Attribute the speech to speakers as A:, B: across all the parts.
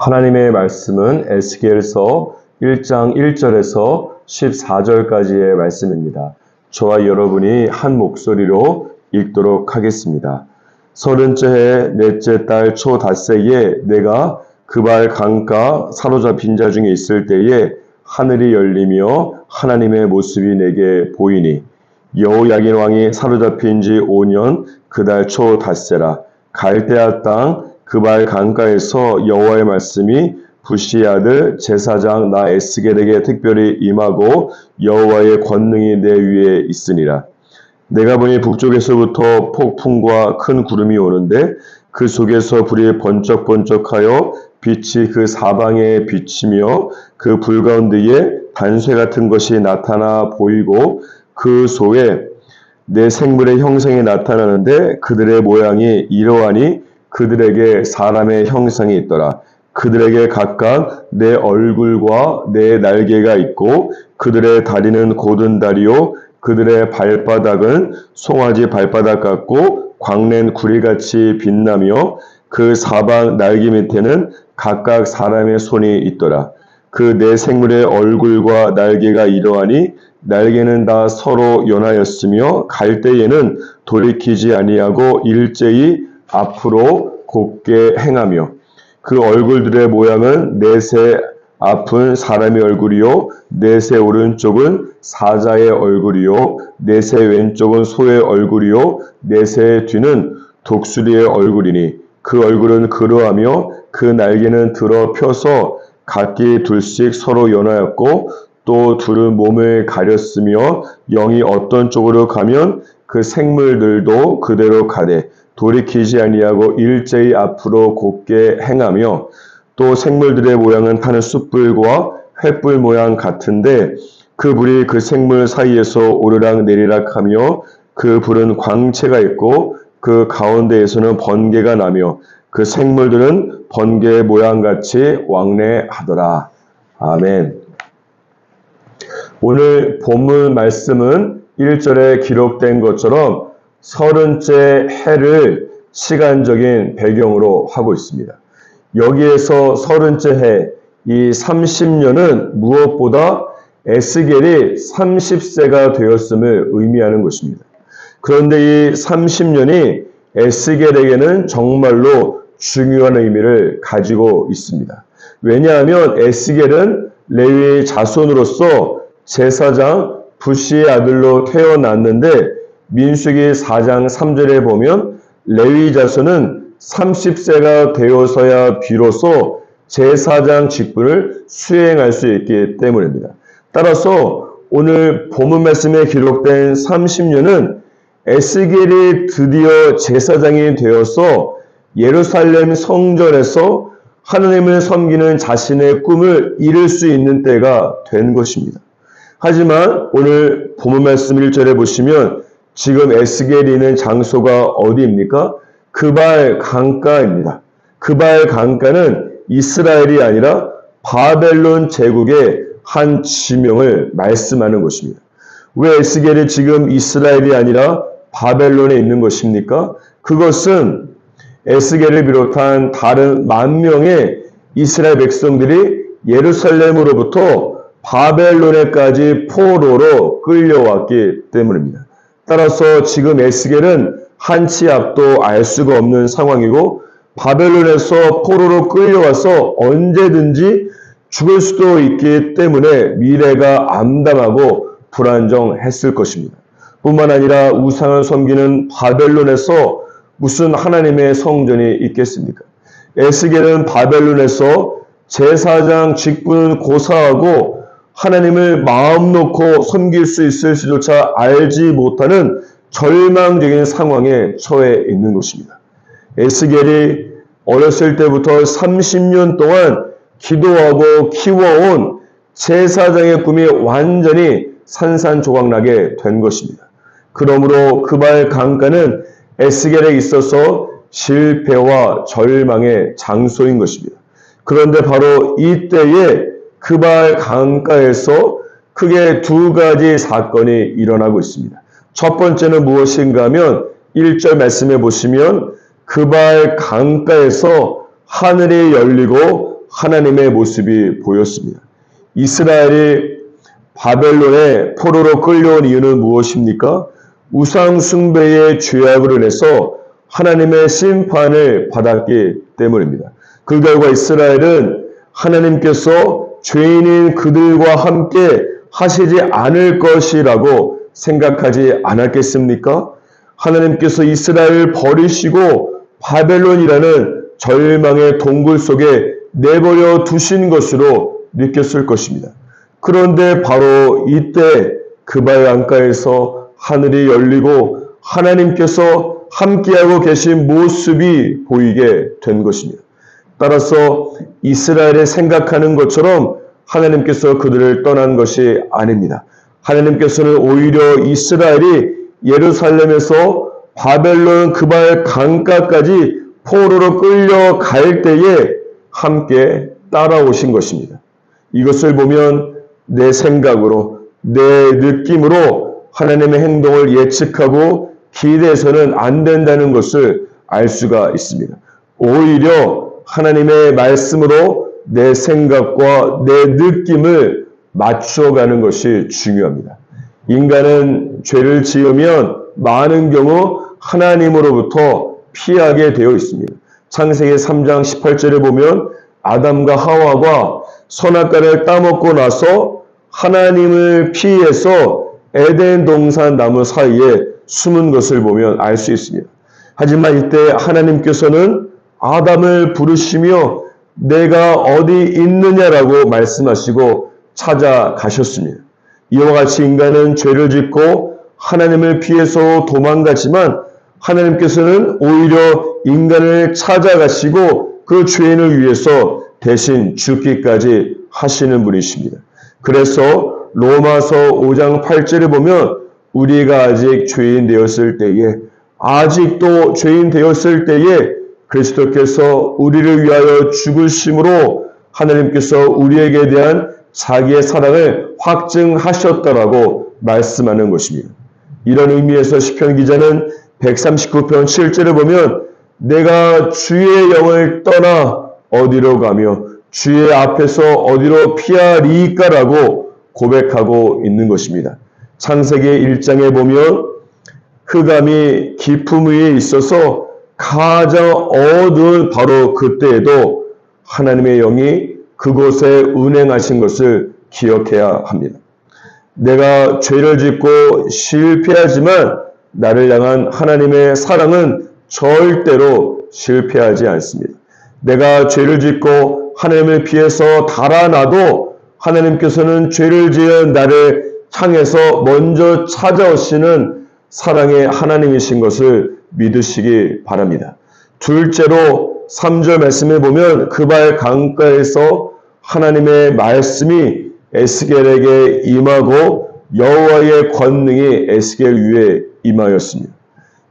A: 하나님의 말씀은 에스겔서 1장 1절에서 14절까지의 말씀입니다. 저와 여러분이 한 목소리로 읽도록 하겠습니다. 30째 해 넷째 달 초 닷새에 내가 그발 강가 사로잡힌 자 중에 있을 때에 하늘이 열리며 하나님의 모습이 내게 보이니 여호야긴 왕이 사로잡힌 지 5년 그달 초 닷새라. 갈대아 땅 그발 강가에서 여호와의 말씀이 부시의 아들 제사장 나 에스겔에게 특별히 임하고 여호와의 권능이 내 위에 있으니라. 내가 보니 북쪽에서부터 폭풍과 큰 구름이 오는데 그 속에서 불이 번쩍번쩍하여 빛이 그 사방에 비치며 그 불 가운데에 단쇠 같은 것이 나타나 보이고 그 속에 내 생물의 형상이 나타나는데 그들의 모양이 이러하니 그들에게 사람의 형상이 있더라. 그들에게 각각 내 얼굴과 내 날개가 있고 그들의 다리는 곧은 다리요 그들의 발바닥은 송아지 발바닥 같고 광낸 구리같이 빛나며 그 사방 날개 밑에는 각각 사람의 손이 있더라. 그 네 생물의 얼굴과 날개가 이러하니 날개는 다 서로 연하였으며 갈 때에는 돌이키지 아니하고 일제히 앞으로 곧게 행하며 그 얼굴들의 모양은 넷의 앞은 사람의 얼굴이요 넷의 오른쪽은 사자의 얼굴이요 넷의 왼쪽은 소의 얼굴이요 넷의 뒤는 독수리의 얼굴이니 그 얼굴은 그러하며 그 날개는 들어 펴서 각기 둘씩 서로 연하였고 또 둘은 몸을 가렸으며 영이 어떤 쪽으로 가면 그 생물들도 그대로 가되 돌이키지 아니하고 일제히 앞으로 곧게 행하며 또 생물들의 모양은 타는 숯불과 횃불 모양 같은데 그 불이 그 생물 사이에서 오르락 내리락 하며 그 불은 광채가 있고 그 가운데에서는 번개가 나며 그 생물들은 번개 모양같이 왕래하더라. 아멘. 오늘 본문 말씀은 1절에 기록된 것처럼 30째 해를 시간적인 배경으로 하고 있습니다. 여기에서 30째 해, 이 30년은 무엇보다 에스겔이 30세가 되었음을 의미하는 것입니다. 그런데 이 30년이 에스겔에게는 정말로 중요한 의미를 가지고 있습니다. 왜냐하면 에스겔은 레위의 자손으로서 제사장 부시의 아들로 태어났는데 민수기 4장 3절에 보면 레위 자손은 30세가 되어서야 비로소 제사장 직분을 수행할 수 있기 때문입니다. 따라서 오늘 본문 말씀에 기록된 30년은 에스겔이 드디어 제사장이 되어서 예루살렘 성전에서 하나님을 섬기는 자신의 꿈을 이룰 수 있는 때가 된 것입니다. 하지만 오늘 본문 말씀 1절에 보시면 지금 에스겔이 있는 장소가 어디입니까? 그발 강가입니다. 그발 강가는 이스라엘이 아니라 바벨론 제국의 한 지명을 말씀하는 것입니다. 왜 에스겔이 지금 이스라엘이 아니라 바벨론에 있는 것입니까? 그것은 에스겔을 비롯한 다른 10,000명의 이스라엘 백성들이 예루살렘으로부터 바벨론에까지 포로로 끌려왔기 때문입니다. 따라서 지금 에스겔은 한치 앞도 알 수가 없는 상황이고 바벨론에서 포로로 끌려와서 언제든지 죽을 수도 있기 때문에 미래가 암담하고 불안정했을 것입니다. 뿐만 아니라 우상을 섬기는 바벨론에서 무슨 하나님의 성전이 있겠습니까? 에스겔은 바벨론에서 제사장 직분을 고사하고 하나님을 마음 놓고 섬길 수 있을지조차 알지 못하는 절망적인 상황에 처해 있는 것입니다. 에스겔이 어렸을 때부터 30년 동안 기도하고 키워온 제사장의 꿈이 완전히 산산조각나게 된 것입니다. 그러므로 그발 강가는 에스겔에 있어서 실패와 절망의 장소인 것입니다. 그런데 바로 이때에 그발 강가에서 크게 두 가지 사건이 일어나고 있습니다. 첫 번째는 무엇인가 하면 1절 말씀해 보시면 그발 강가에서 하늘이 열리고 하나님의 모습이 보였습니다. 이스라엘이 바벨론의 포로로 끌려온 이유는 무엇입니까? 우상 숭배의 죄악으로 인해서 하나님의 심판을 받았기 때문입니다. 그 결과 이스라엘은 하나님께서 죄인인 그들과 함께 하시지 않을 것이라고 생각하지 않았겠습니까? 하나님께서 이스라엘을 버리시고 바벨론이라는 절망의 동굴 속에 내버려 두신 것으로 느꼈을 것입니다. 그런데 바로 이때 그발 안가에서 하늘이 열리고 하나님께서 함께하고 계신 모습이 보이게 된 것입니다. 따라서 이스라엘이 생각하는 것처럼 하나님께서 그들을 떠난 것이 아닙니다. 하나님께서는 오히려 이스라엘이 예루살렘에서 바벨론 그발 강가까지 포로로 끌려갈 때에 함께 따라오신 것입니다. 이것을 보면 내 생각으로, 내 느낌으로 하나님의 행동을 예측하고 기대해서는 안 된다는 것을 알 수가 있습니다. 오히려 하나님의 말씀으로 내 생각과 내 느낌을 맞춰가는 것이 중요합니다. 인간은 죄를 지으면 많은 경우 하나님으로부터 피하게 되어 있습니다. 창세기 3장 18절에 보면 아담과 하와가 선악과를 따먹고 나서 하나님을 피해서 에덴 동산 나무 사이에 숨은 것을 보면 알 수 있습니다. 하지만 이때 하나님께서는 아담을 부르시며 내가 어디 있느냐라고 말씀하시고 찾아가셨습니다. 이와 같이 인간은 죄를 짓고 하나님을 피해서 도망가지만 하나님께서는 오히려 인간을 찾아가시고 그 죄인을 위해서 대신 죽기까지 하시는 분이십니다. 그래서 로마서 5장 8절에 보면 우리가 아직 죄인 되었을 때에, 아직도 죄인 되었을 때에 그리스도께서 우리를 위하여 죽으심으로 하나님께서 우리에게 대한 자기의 사랑을 확증하셨다라고 말씀하는 것입니다. 이런 의미에서 시편 기자는 139편 7절에 보면 내가 주의 영을 떠나 어디로 가며 주의 앞에서 어디로 피하리까라고 고백하고 있는 것입니다. 창세기 1장에 보면 흑암이 깊음 위에 있어서 가장 어두운 바로 그때에도 하나님의 영이 그곳에 운행하신 것을 기억해야 합니다. 내가 죄를 짓고 실패하지만 나를 향한 하나님의 사랑은 절대로 실패하지 않습니다. 내가 죄를 짓고 하나님을 피해서 달아나도 하나님께서는 죄를 지은 나를 향해서 먼저 찾아오시는 사랑의 하나님이신 것을 믿으시기 바랍니다. 둘째로 3절 말씀에 보면 그발 강가에서 하나님의 말씀이 에스겔에게 임하고 여호와의 권능이 에스겔 위에 임하였습니다.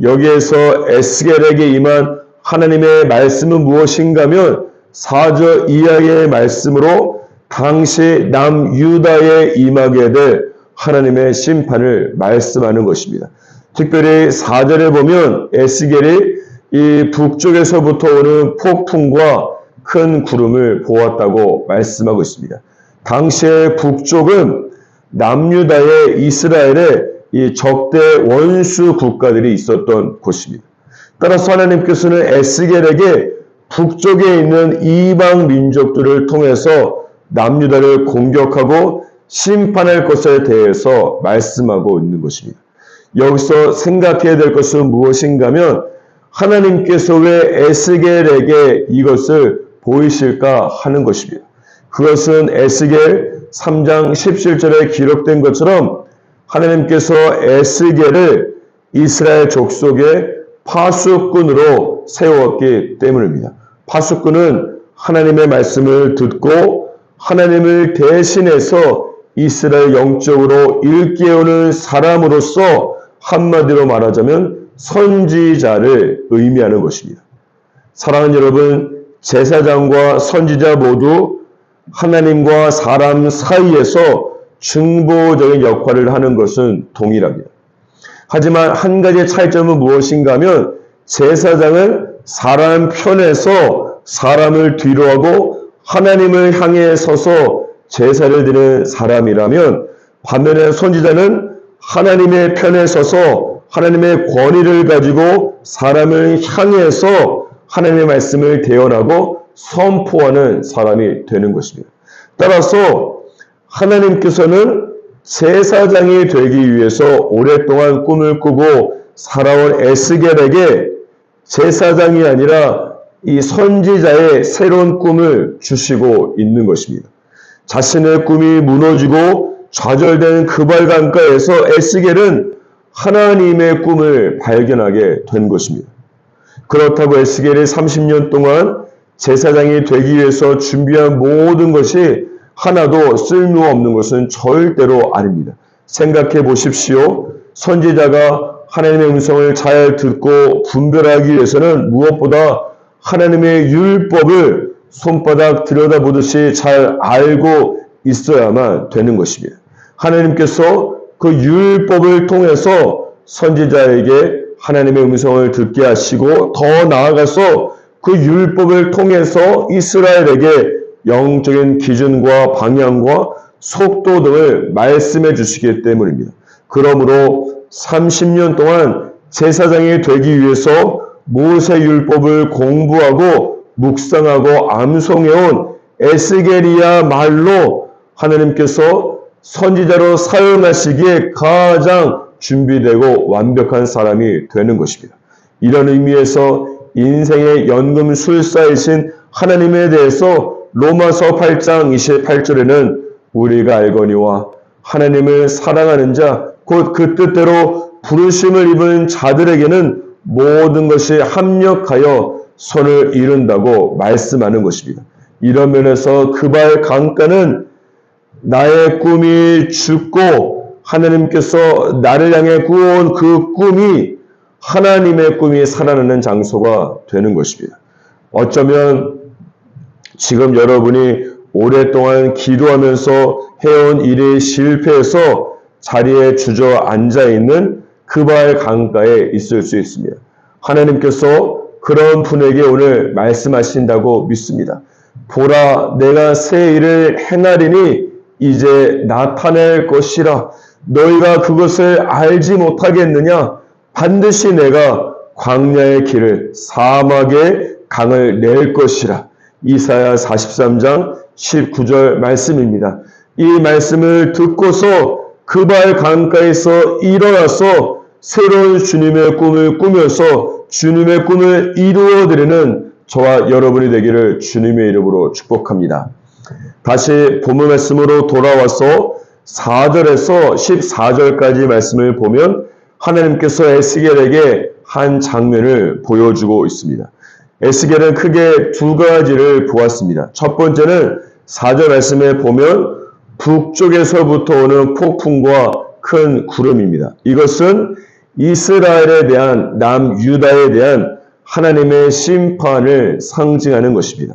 A: 여기에서 에스겔에게 임한 하나님의 말씀은 무엇인가 하면 4절 이하의 말씀으로 당시 남유다에 임하게 될 하나님의 심판을 말씀하는 것입니다. 특별히 4절에 보면 에스겔이 이 북쪽에서부터 오는 폭풍과 큰 구름을 보았다고 말씀하고 있습니다. 당시의 북쪽은 남유다의 이스라엘의 이 적대 원수 국가들이 있었던 곳입니다. 따라서 하나님께서는 에스겔에게 북쪽에 있는 이방 민족들을 통해서 남유다를 공격하고 심판할 것에 대해서 말씀하고 있는 것입니다. 여기서 생각해야 될 것은 무엇인가 하면 하나님께서 왜 에스겔에게 이것을 보이실까 하는 것입니다. 그것은 에스겔 3장 17절에 기록된 것처럼 하나님께서 에스겔을 이스라엘 족속의 파수꾼으로 세웠기 때문입니다. 파수꾼은 하나님의 말씀을 듣고 하나님을 대신해서 이스라엘 영적으로 일깨우는 사람으로서 한마디로 말하자면 선지자를 의미하는 것입니다. 사랑하는 여러분, 제사장과 선지자 모두 하나님과 사람 사이에서 중보적인 역할을 하는 것은 동일합니다. 하지만 한 가지의 차이점은 무엇인가 하면 제사장은 사람 편에서 사람을 뒤로하고 하나님을 향해 서서 제사를 드리는 사람이라면, 반면에 선지자는 하나님의 편에 서서 하나님의 권위를 가지고 사람을 향해서 하나님의 말씀을 대언하고 선포하는 사람이 되는 것입니다. 따라서 하나님께서는 제사장이 되기 위해서 오랫동안 꿈을 꾸고 살아온 에스겔에게 제사장이 아니라 이 선지자의 새로운 꿈을 주시고 있는 것입니다. 자신의 꿈이 무너지고 좌절된 그발 강가에서 에스겔은 하나님의 꿈을 발견하게 된 것입니다. 그렇다고 에스겔이 30년 동안 제사장이 되기 위해서 준비한 모든 것이 하나도 쓸모없는 것은 절대로 아닙니다. 생각해 보십시오. 선지자가 하나님의 음성을 잘 듣고 분별하기 위해서는 무엇보다 하나님의 율법을 손바닥 들여다보듯이 잘 알고 있어야만 되는 것입니다. 하나님께서 그 율법을 통해서 선지자에게 하나님의 음성을 듣게 하시고, 더 나아가서 그 율법을 통해서 이스라엘에게 영적인 기준과 방향과 속도 등을 말씀해 주시기 때문입니다. 그러므로 30년 동안 제사장이 되기 위해서 모세율법을 공부하고 묵상하고 암송해온 에스겔이야말로 하나님께서 선지자로 사용하시기에 가장 준비되고 완벽한 사람이 되는 것입니다. 이런 의미에서 인생의 연금술사이신 하나님에 대해서 로마서 8장 28절에는 우리가 알거니와 하나님을 사랑하는 자 곧 그 뜻대로 부르심을 입은 자들에게는 모든 것이 합력하여 선을 이룬다고 말씀하는 것입니다. 이런 면에서 그발 강가는 나의 꿈이 죽고 하나님께서 나를 향해 꾸어온 그 꿈이 하나님의 꿈이 살아나는 장소가 되는 것입니다. 어쩌면 지금 여러분이 오랫동안 기도하면서 해온 일이 실패해서 자리에 주저앉아 있는 그발 강가에 있을 수 있습니다. 하나님께서 그런 분에게 오늘 말씀하신다고 믿습니다. 보라, 내가 새 일을 행하리니 이제 나타낼 것이라. 너희가 그것을 알지 못하겠느냐? 반드시 내가 광야의 길을 사막의 강을 낼 것이라. 이사야 43장 19절 말씀입니다. 이 말씀을 듣고서 그발 강가에서 일어나서 새로운 주님의 꿈을 꾸면서 주님의 꿈을 이루어드리는 저와 여러분이 되기를 주님의 이름으로 축복합니다. 다시 본문 말씀으로 돌아와서 4절에서 14절까지 말씀을 보면 하나님께서 에스겔에게 한 장면을 보여주고 있습니다. 에스겔은 크게 두 가지를 보았습니다. 첫 번째는 4절 말씀에 보면 북쪽에서부터 오는 폭풍과 큰 구름입니다. 이것은 이스라엘에 대한, 남유다에 대한 하나님의 심판을 상징하는 것입니다.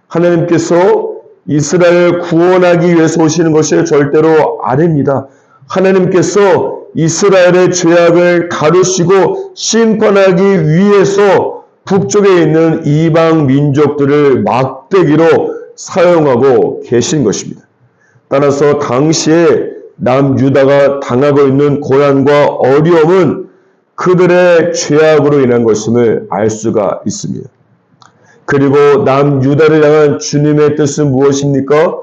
A: 하나님께서 이스라엘을 구원하기 위해서 오시는 것이 절대로 아닙니다. 하나님께서 이스라엘의 죄악을 다루시고 심판하기 위해서 북쪽에 있는 이방 민족들을 막대기로 사용하고 계신 것입니다. 따라서 당시에 남유다가 당하고 있는 고난과 어려움은 그들의 죄악으로 인한 것임을 알 수가 있습니다. 그리고 남유다를 향한 주님의 뜻은 무엇입니까?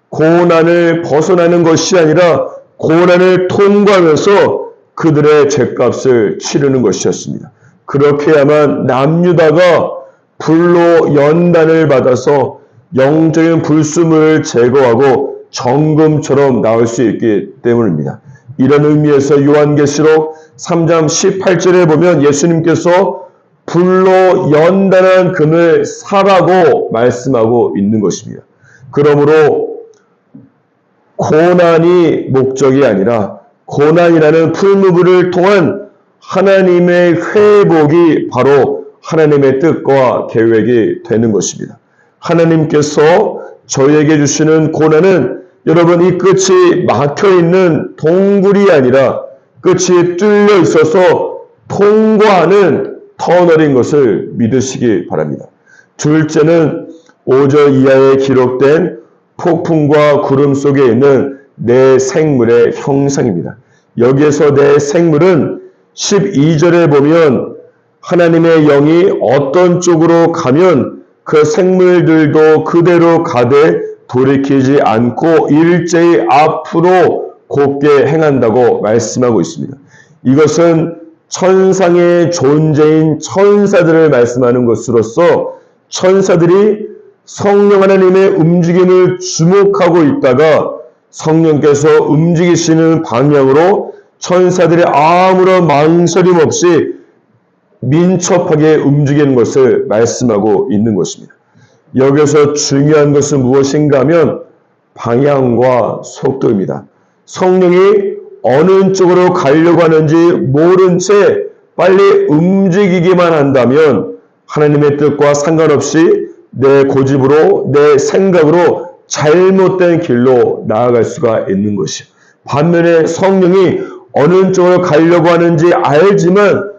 A: 고난을 벗어나는 것이 아니라 고난을 통과하면서 그들의 죄값을 치르는 것이었습니다. 그렇게 해야만 남유다가 불로 연단을 받아서 영적인 불순물을 제거하고 정금처럼 나올 수 있기 때문입니다. 이런 의미에서 요한계시록 3장 18절에 보면 예수님께서 불로 연단한 금을 사라고 말씀하고 있는 것입니다. 그러므로 고난이 목적이 아니라 고난이라는 풀무불을 통한 하나님의 회복이 바로 하나님의 뜻과 계획이 되는 것입니다. 하나님께서 저희에게 주시는 고난은 여러분 이 끝이 막혀있는 동굴이 아니라 끝이 뚫려 있어서 통과하는 터널인 것을 믿으시기 바랍니다. 둘째는 5절 이하에 기록된 폭풍과 구름 속에 있는 내 생물의 형상입니다. 여기에서 내 생물은 12절에 보면 하나님의 영이 어떤 쪽으로 가면 그 생물들도 그대로 가되 돌이키지 않고 일제히 앞으로 곧게 행한다고 말씀하고 있습니다. 이것은 천상의 존재인 천사들을 말씀하는 것으로서 천사들이 성령 하나님의 움직임을 주목하고 있다가 성령께서 움직이시는 방향으로 천사들이 아무런 망설임 없이 민첩하게 움직이는 것을 말씀하고 있는 것입니다. 여기서 중요한 것은 무엇인가 하면 방향과 속도입니다. 성령이 어느 쪽으로 가려고 하는지 모른 채 빨리 움직이기만 한다면 하나님의 뜻과 상관없이 내 고집으로 내 생각으로 잘못된 길로 나아갈 수가 있는 것이요. 반면에 성령이 어느 쪽으로 가려고 하는지 알지만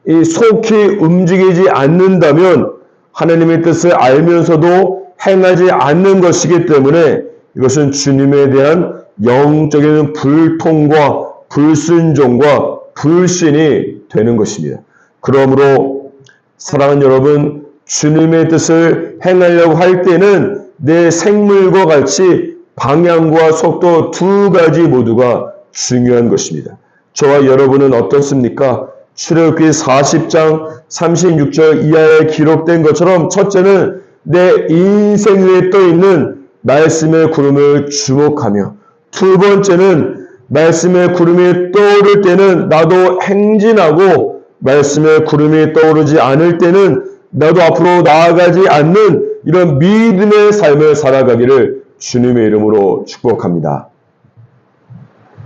A: 이 속히 움직이지 않는다면 하나님의 뜻을 알면서도 행하지 않는 것이기 때문에 이것은 주님에 대한 영적인 불통과 불순종과 불신이 되는 것입니다. 그러므로 사랑하는 여러분, 주님의 뜻을 행하려고 할 때는 내 생물과 같이 방향과 속도 두 가지 모두가 중요한 것입니다. 저와 여러분은 어떻습니까? 출애굽기 40장 36절 이하에 기록된 것처럼 첫째는 내 인생 위에 떠 있는 말씀의 구름을 주목하며 두 번째는 말씀의 구름이 떠오를 때는 나도 행진하고 말씀의 구름이 떠오르지 않을 때는 나도 앞으로 나아가지 않는 이런 믿음의 삶을 살아가기를 주님의 이름으로 축복합니다.